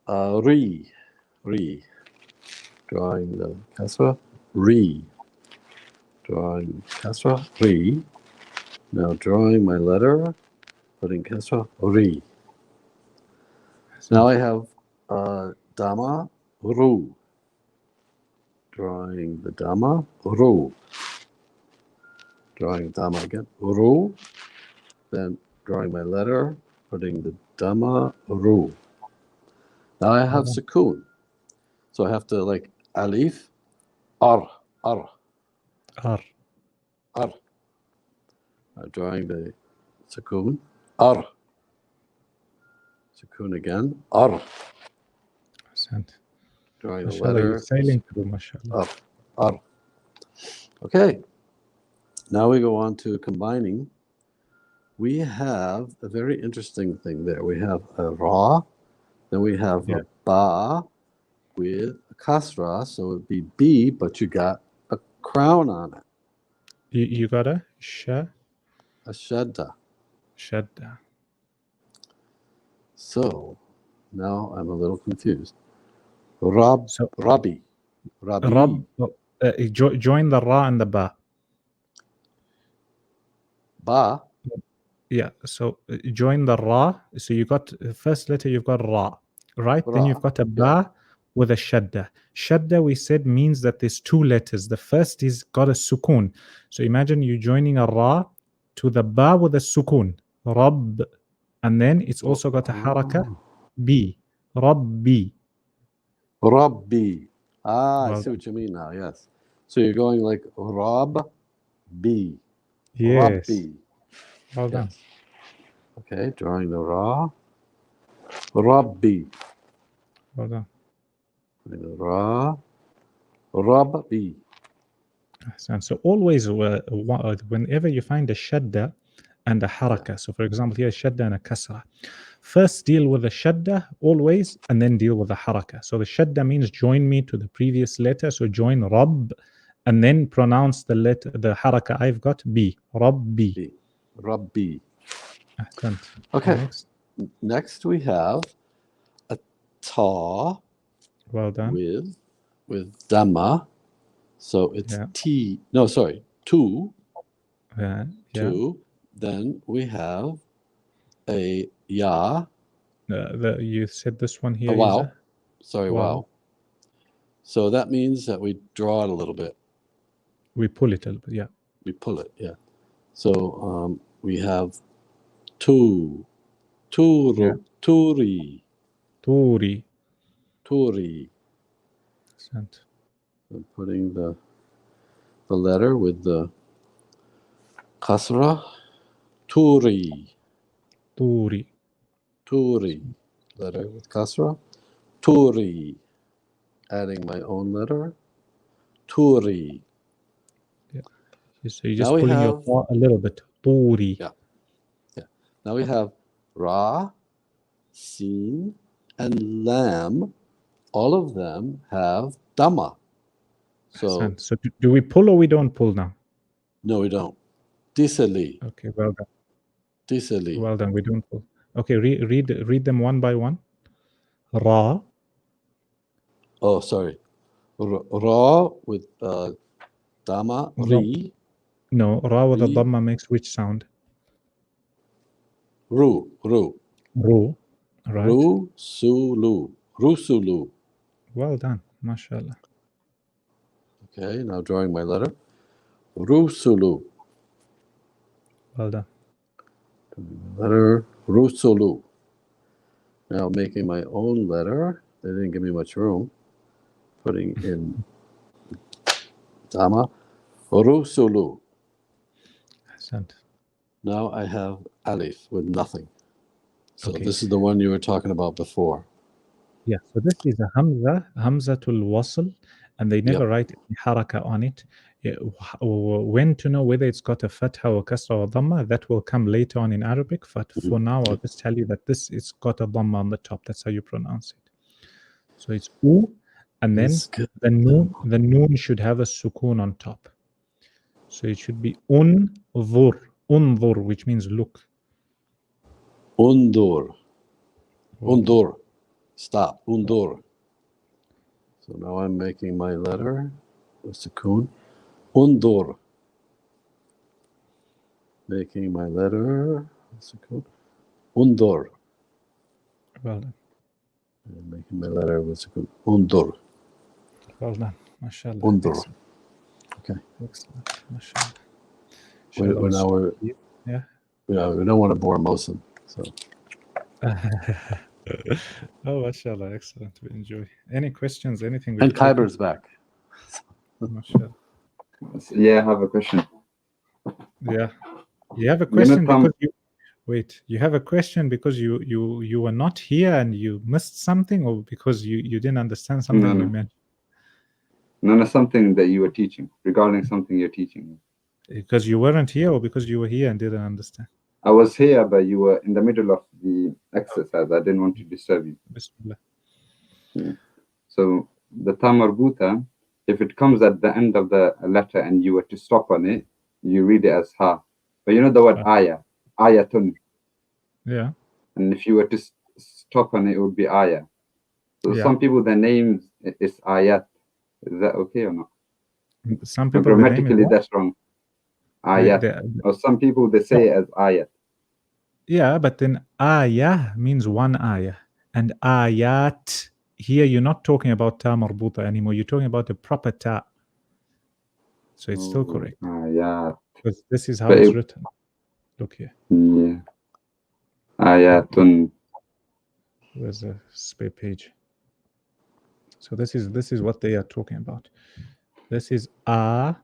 Re. Drawing the kasra. Re. Drawing kasra. Re. Now drawing my letter. Putting kasra. Re. Now I have dama. Ru. Drawing the dama. Ru. Drawing dama again. Ru. Then drawing my letter. Putting the dama. Ru. Now I have sukoon. So I have to like alif. Ar. Drawing the sukoon. Ar. Sukoon again. Ar. Drawing the letter. You're sailing through, mashallah. Ar. Okay. Now we go on to combining we have a very interesting thing there. We have a ra, then we have a ba with a kasra, so it'd be B, but you got a crown on it. You got a sha? A shadda. Shadda. So now I'm a little confused. So, Rabbi. join the ra and the ba. Ba. Yeah, so join the ra. So you got the first letter, you've got ra, right? Ra. Then you've got a ba with a shadda. Shadda, we said, means that there's two letters. The first is got a sukun. So imagine you joining a ra to the ba with a sukun, rab, and then it's also got a haraka, b, rabbi. Rabbi. I Well see what you mean now, yes. So you're going like Rabbi. Yes. Rabbi. Well done. Okay, drawing the ra. Rabbi. Well done. Ra. Rabbi. And so always, whenever you find a shadda and a haraka, so for example, here shadda and a kasra, first deal with the shadda always, and then deal with the haraka. So the shadda means join me to the previous letter, so join rab, and then pronounce the letter, the haraka I've got, B, rabbi. Rabbi. Ahsant. Okay. Next we have a ta. Well done. With dhamma. So it's T. No, sorry. Two. Two. Then we have a ya. You said this one here a wow. is a? Sorry, wow. So that means that we draw it a little bit. We pull it a little bit, yeah. We pull it, yeah. So we have two. Turi. Turi. I'm putting the letter with the kasra. Turi. Letter with kasra. Turi. Adding my own letter. Turi. Yeah. So you're just pulling your paw a little bit. Turi. Yeah. Now we have ra, sin, and lam. All of them have dhamma. So do we pull or we don't pull now? No, we don't. Disali. Okay, well done. Disali. Well done. We don't pull. Okay, read them one by one. Ra. Oh, sorry. Ra with dhamma. Ri. No, ra with a dhamma makes which sound? Ru. Ru. Right. Rusulu. Well done. MashaAllah. Okay, now drawing my letter. Rusulu. Well done. Letter Rusulu. Now making my own letter. They didn't give me much room. Putting in dhamma. Rusulu. Now I have Alif with nothing. So this is the one you were talking about before. Yeah, so this is a Hamzatul Wasl, and they never write any haraka on it. When to know whether it's got a fatha or kasra or dhamma, that will come later on in Arabic. But for now, I'll just tell you that this it's got a dhamma on the top. That's how you pronounce it. So it's u, and then the noon should have a sukoon on top. So it should be unzur, which means look. Undur. Stop. Undur. So now I'm making my letter with sukoon. Undur. Making my letter with sukoon. Undur. Well done. And making my letter with sukoon. Undur. Well done. MashaAllah. Undur. Excellent. Okay. Excellent. MashaAllah. We don't want to bore Muslim. So. Oh, mashallah, excellent. We enjoy. Any questions? Anything? And Khyber's back. Mashallah. Yeah, I have a question. Yeah, you have a question because you have a question because you were not here and you missed something, or because you didn't understand something we meant? No, something that you were teaching, regarding something you're teaching. Because you weren't here, or because you were here and didn't understand? I was here, but you were in the middle of the exercise. I didn't want to disturb you. Bismillah. Yeah. So the ta marbuta, if it comes at the end of the letter and you were to stop on it, you read it as ha. But you know the word ayah, ayatun. Yeah. And if you were to stop on it, it would be ayah. So some people, their names is ayat. Is that okay or not? Some people, grammatically, that's wrong. Ayat. Or some people, they say it as ayat. Yeah, but then ayah means one ayah. And ayat, here you're not talking about ta marbuta anymore. You're talking about the proper ta. So it's still correct. Ayat. Because this is how it's written. Look here. Yeah. Ayatun. Where's the spare page? So this is what they are talking about. This is a.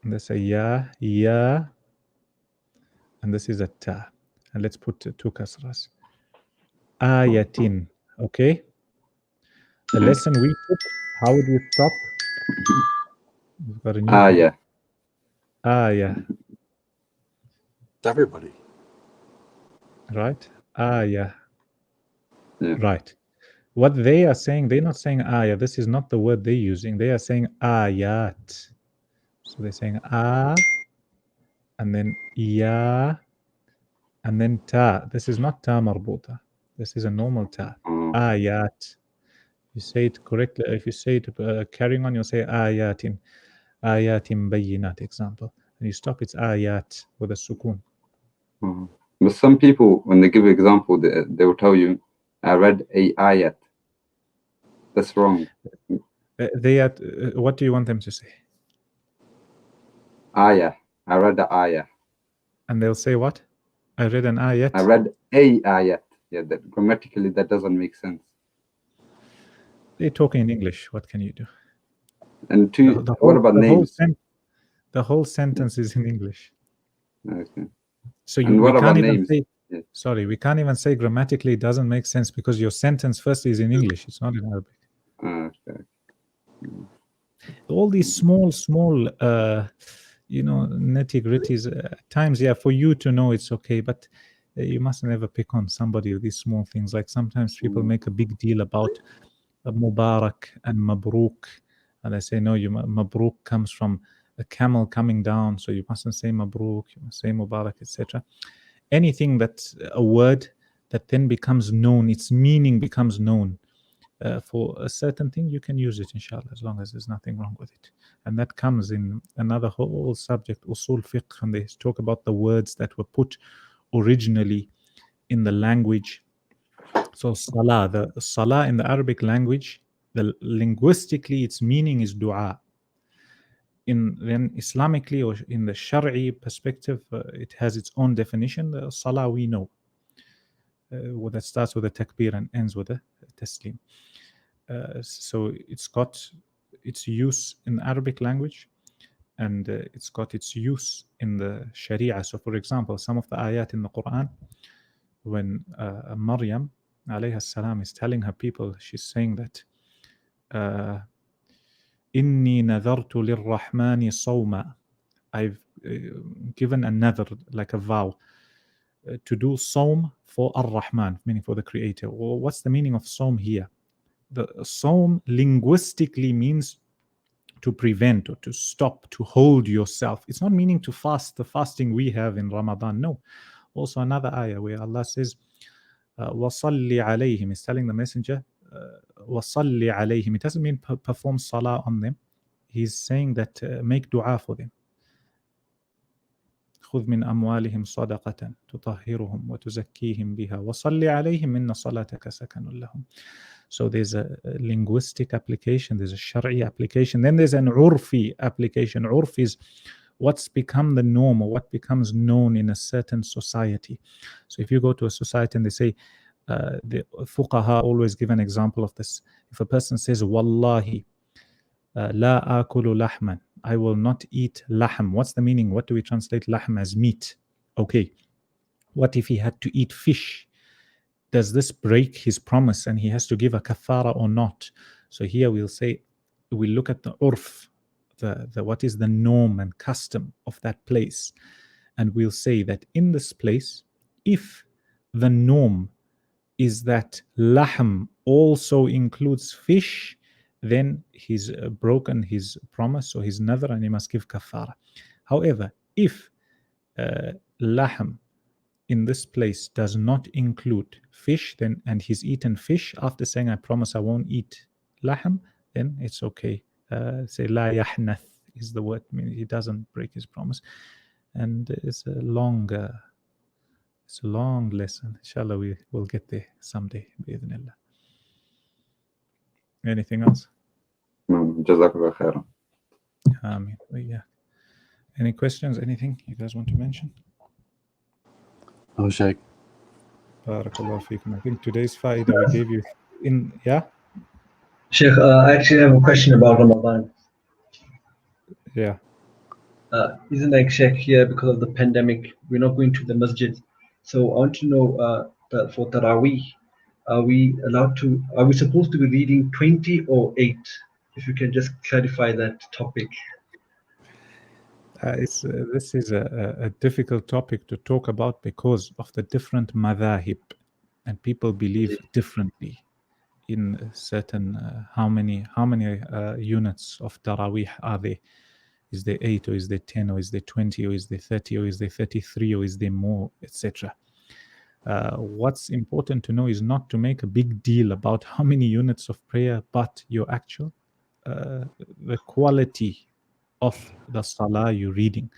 And this is a ya, and this is a ta. And let's put two kasras. Ayatin. Okay? The lesson we took, how would you stop? We've got a new Ayah. Ayah. Everybody. Right? Ayah. Yeah. Right. What they are saying, they're not saying ayah. This is not the word they're using. They are saying ayat. So they're saying and then ya, and then ta. This is not ta marbuta. This is a normal ta. Ayat. You say it correctly. If you say it carrying on, you'll say ayatin. Ayatin bayinat, example. And you stop, it's ayat with a sukun. But some people, when they give an example, they will tell you, I read a ayat. That's wrong. What do you want them to say? Ayah. I read the ayah. And they'll say what? I read an ayat. I read a ayat. Yeah, that grammatically that doesn't make sense. They're talking in English. What can you do? And what about names? The whole sentence is in English. Okay. So what about names? Sorry, we can't even say grammatically it doesn't make sense because your sentence first is in English. It's not in Arabic. Okay. All these small, nitty-gritties. At times, yeah, for you to know it's okay, but you must never pick on somebody with these small things. Like sometimes people make a big deal about Mubarak and Mabruk, and they say no, Mabruk comes from a camel coming down, so you mustn't say Mabruk, you must say Mubarak, etc. Anything that's a word that then becomes known, its meaning becomes known. For a certain thing, you can use it, inshallah, as long as there's nothing wrong with it. And that comes in another whole subject, usul fiqh, and they talk about the words that were put originally in the language. So salah, the salah in the Arabic language, linguistically, its meaning is dua. Then Islamically or in the Shari perspective, it has its own definition. The salah we know, that starts with a takbir and ends with a taslim. So it's got its use in Arabic language, and it's got its use in the Sharia. So for example, some of the ayat in the Quran, when Maryam alayhi salam is telling her people, she's saying that Inni nadhartu lirrahmani sawma. I've given a nadhr, like a vow, to do sawm for ar-Rahman, meaning for the Creator. Well, what's the meaning of sawm here? The sawm linguistically means to prevent or to stop, to hold yourself. It's not meaning to fast, the fasting we have in Ramadan. No. Also another ayah where Allah says, وَصَلِّ عَلَيْهِمْ, is telling the messenger, وَصَلِّ عَلَيْهِمْ. It doesn't mean perform salah on them. He's saying that make dua for them. خذ من أموالهم صدقة تطهرهم وتزكيهم بها وصل عليهم إن صلاتك سكن لهم. So there's a linguistic application, there's a shari application, then there's an urfi application. Urf is what's become the norm or what becomes known in a certain society. So if you go to a society and they say, the fuqaha always give an example of this. If a person says, Wallahi, la akulu lahman, I will not eat lahm. What's the meaning? What do we translate lahm as? Meat. Okay. What if he had to eat fish? Does this break his promise and he has to give a kaffara or not? So here we'll say, we look at the urf, what is the norm and custom of that place, and we'll say that in this place, if the norm is that lahm also includes fish, then he's broken his promise or his nadhr and he must give kafara. However, if lahm in this place does not include fish, then and he's eaten fish after saying, I promise I won't eat lahm, then it's okay. Say la yahnath is the word, I mean he doesn't break his promise. And it's a long lesson. Inshallah, we will get there someday. Bi'idhnillah. Anything else? Jazakallah khairan. Ameen. Yeah. Any questions? Anything you guys want to mention? Oh, Sheikh. Barakallahu feekum. I think today's faida we gave you in, yeah? Sheikh, I actually have a question about Ramadan. Yeah. Isn't like Sheikh here because of the pandemic, we're not going to the masjid. So I want to know that for Taraweeh, are we supposed to be reading 20 or 8? If you can just clarify that topic. This is a difficult topic to talk about because of the different madhahib, and people believe differently in certain how many units of Taraweeh are there. Is there 8 or is there 10 or is there 20 or is there 30 or is there 33 or is there more, etc. What's important to know is not to make a big deal about how many units of prayer, but your actual the quality of the salah you're reading.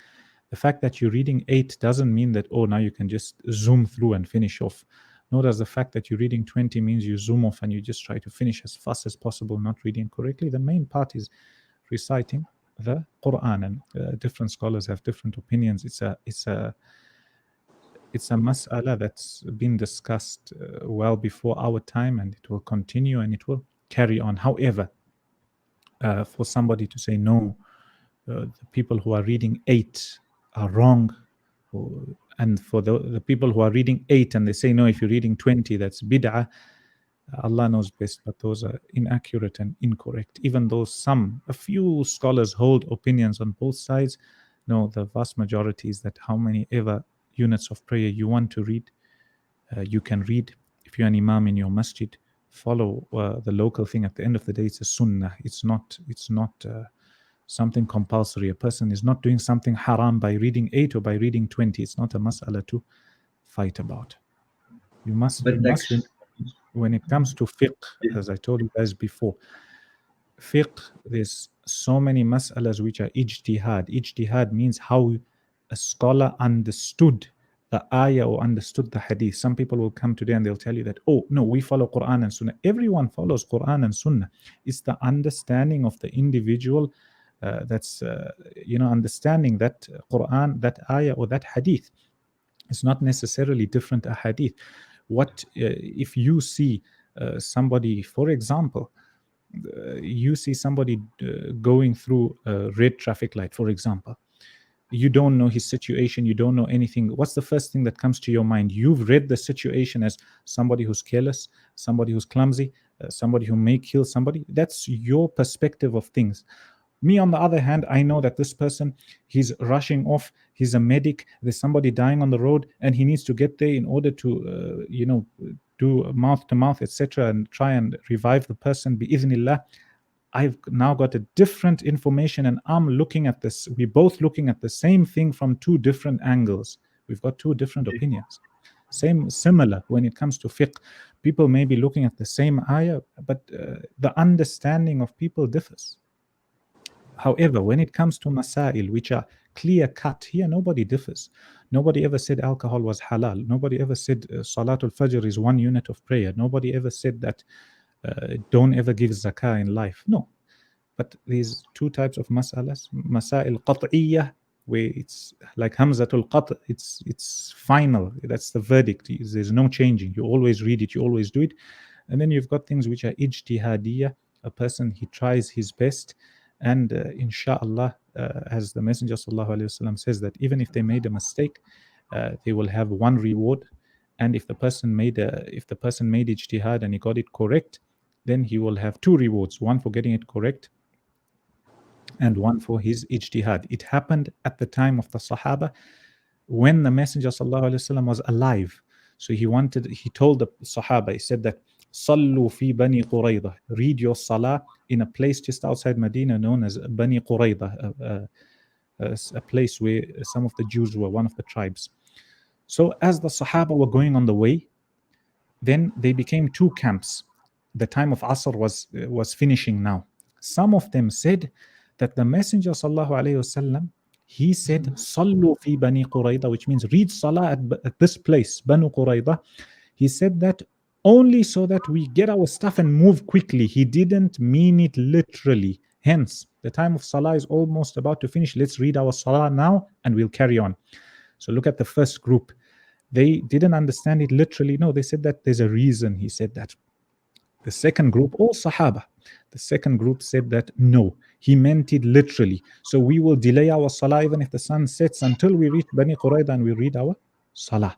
The fact that you're reading 8 doesn't mean that, oh, now you can just zoom through and finish off. Nor does the fact that you're reading 20 means you zoom off and you just try to finish as fast as possible, not reading correctly. The main part is reciting the Quran, and different scholars have different opinions. It's a mas'ala that's been discussed well before our time, and it will continue and it will carry on. However, for somebody to say no, the people who are reading 8 are wrong, and for the people who are reading 8 and they say no, if you're reading 20, that's bid'ah, Allah knows best, but those are inaccurate and incorrect. Even though a few scholars hold opinions on both sides, no, the vast majority is that how many ever units of prayer you want to read, you can read. If you're an imam in your masjid, follow the local thing. At the end of the day, it's a sunnah. It's not something compulsory. A person is not doing something haram by reading 8 or by reading 20. It's not a mas'ala to fight about. You must when it comes to fiqh, as I told you guys before, fiqh, there's so many mas'alas which are ijtihad. Ijtihad means how a scholar understood the ayah or understood the hadith. Some people will come today and they'll tell you that, oh, no, we follow Quran and Sunnah. Everyone follows Quran and Sunnah. It's the understanding of the individual that's, understanding that Quran, that ayah or that hadith. It's not necessarily different ahadith. What if you see somebody, for example, you see somebody going through a red traffic light, for example. You don't know his situation, you don't know anything. What's the first thing that comes to your mind? You've read the situation as somebody who's careless, somebody who's clumsy, somebody who may kill somebody. That's your perspective of things. Me, on the other hand, I know that this person, he's rushing off, he's a medic, there's somebody dying on the road, and he needs to get there in order to, do mouth-to-mouth, etc., and try and revive the person, bi-idhnillah. I've now got a different information, and I'm looking at this. We're both looking at the same thing from 2 different angles. We've got 2 different opinions. Similar when it comes to fiqh. People may be looking at the same ayah, but the understanding of people differs. However, when it comes to masail which are clear cut, here nobody differs. Nobody ever said alcohol was halal. Nobody ever said Salatul Fajr is 1 unit of prayer. Nobody ever said that don't ever give zakah in life. No. But there's 2 types of masalas. Masail qat'iyyah, where it's like Hamzatul Qat', it's final. That's the verdict. There's no changing. You always read it, you always do it. And then you've got things which are ijtihadiyah. A person, he tries his best. And inshallah, as the Messenger ﷺ says, that even if they made a mistake, they will have 1 reward. And if the person made ijtihad and he got it correct, then he will have 2 rewards: 1 for getting it correct, and one for his ijtihad. It happened at the time of the Sahaba when the Messenger ﷺ was alive. So he told the Sahaba, he said that, Sallu fi Bani Quraydah, read your salah in a place just outside Medina known as Bani Quraydah, a place where some of the Jews were, one of the tribes. So as the Sahaba were going on the way, then they became two camps. The time of Asr was finishing now. Some of them said that the Messenger ﷺ, he said, Sallu fi Bani Quraydah, which means read salah at this place, Banu Quraydah. He said that only so that we get our stuff and move quickly. He didn't mean it literally. Hence, the time of salah is almost about to finish. Let's read our salah now and we'll carry on. So look at the first group. They didn't understand it literally. No, they said that there's a reason he said that. The second group, all Sahaba, the second group said that no, he meant it literally. So we will delay our salah even if the sun sets until we reach Bani Quraydah and we read our salah.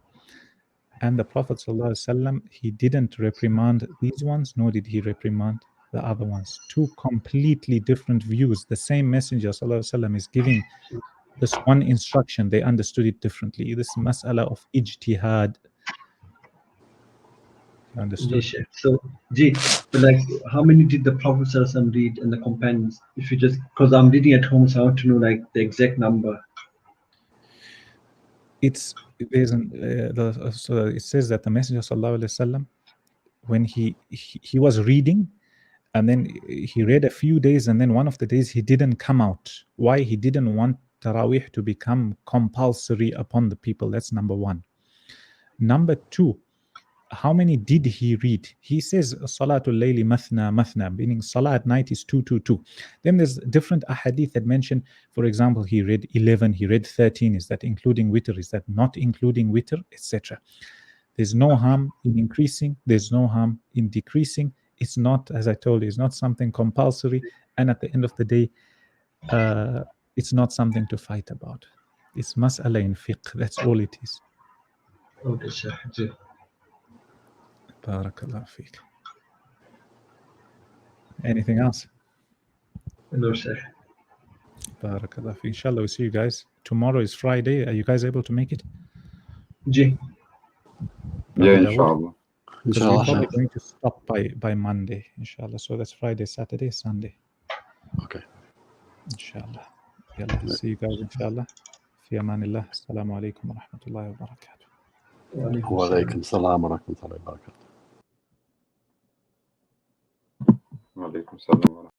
And the Prophet ﷺ, he didn't reprimand these ones, nor did he reprimand the other ones. Two completely different views. The same Messenger ﷺ is giving this one instruction. They understood it differently. This mas'ala of ijtihad. You understood? So, like, how many did the Prophet ﷺ read and the companions? If you just, because I'm reading at home, so I want to know like the exact number. It says that the Messenger ﷺ, when he was reading, and then he read a few days, and then one of the days he didn't come out. Why? He didn't want Taraweeh to become compulsory upon the people. That's number one. Number two, how many did he read? He says Salatul Layli Mathna Mathna, meaning Salah at night is 2. Then there's different ahadith that mention, for example, he read 11, he read 13. Is that including witr? Is that not including witr? Etc. There's no harm in increasing, there's no harm in decreasing. It's not, as I told you, it's not something compulsory, and at the end of the day, it's not something to fight about. It's mas'ala in fiqh, that's all it is. Okay, sir. Barakallah fiqh. Anything else? No, sir. Barakallah fiqh. Inshallah, we'll see you guys. Tomorrow is Friday. Are you guys able to make it? Yeah, inshallah. Because we're probably going to stop by Monday, inshallah. So that's Friday, Saturday, Sunday. Okay. Inshallah. Yalla, see you guys, inshallah. Fi amanillah. Assalamu alaikum wa rahmatullahi wa barakatuh. Wa alaikum salam wa rahmatullahi wa barakatuh. Wa alaikum salam.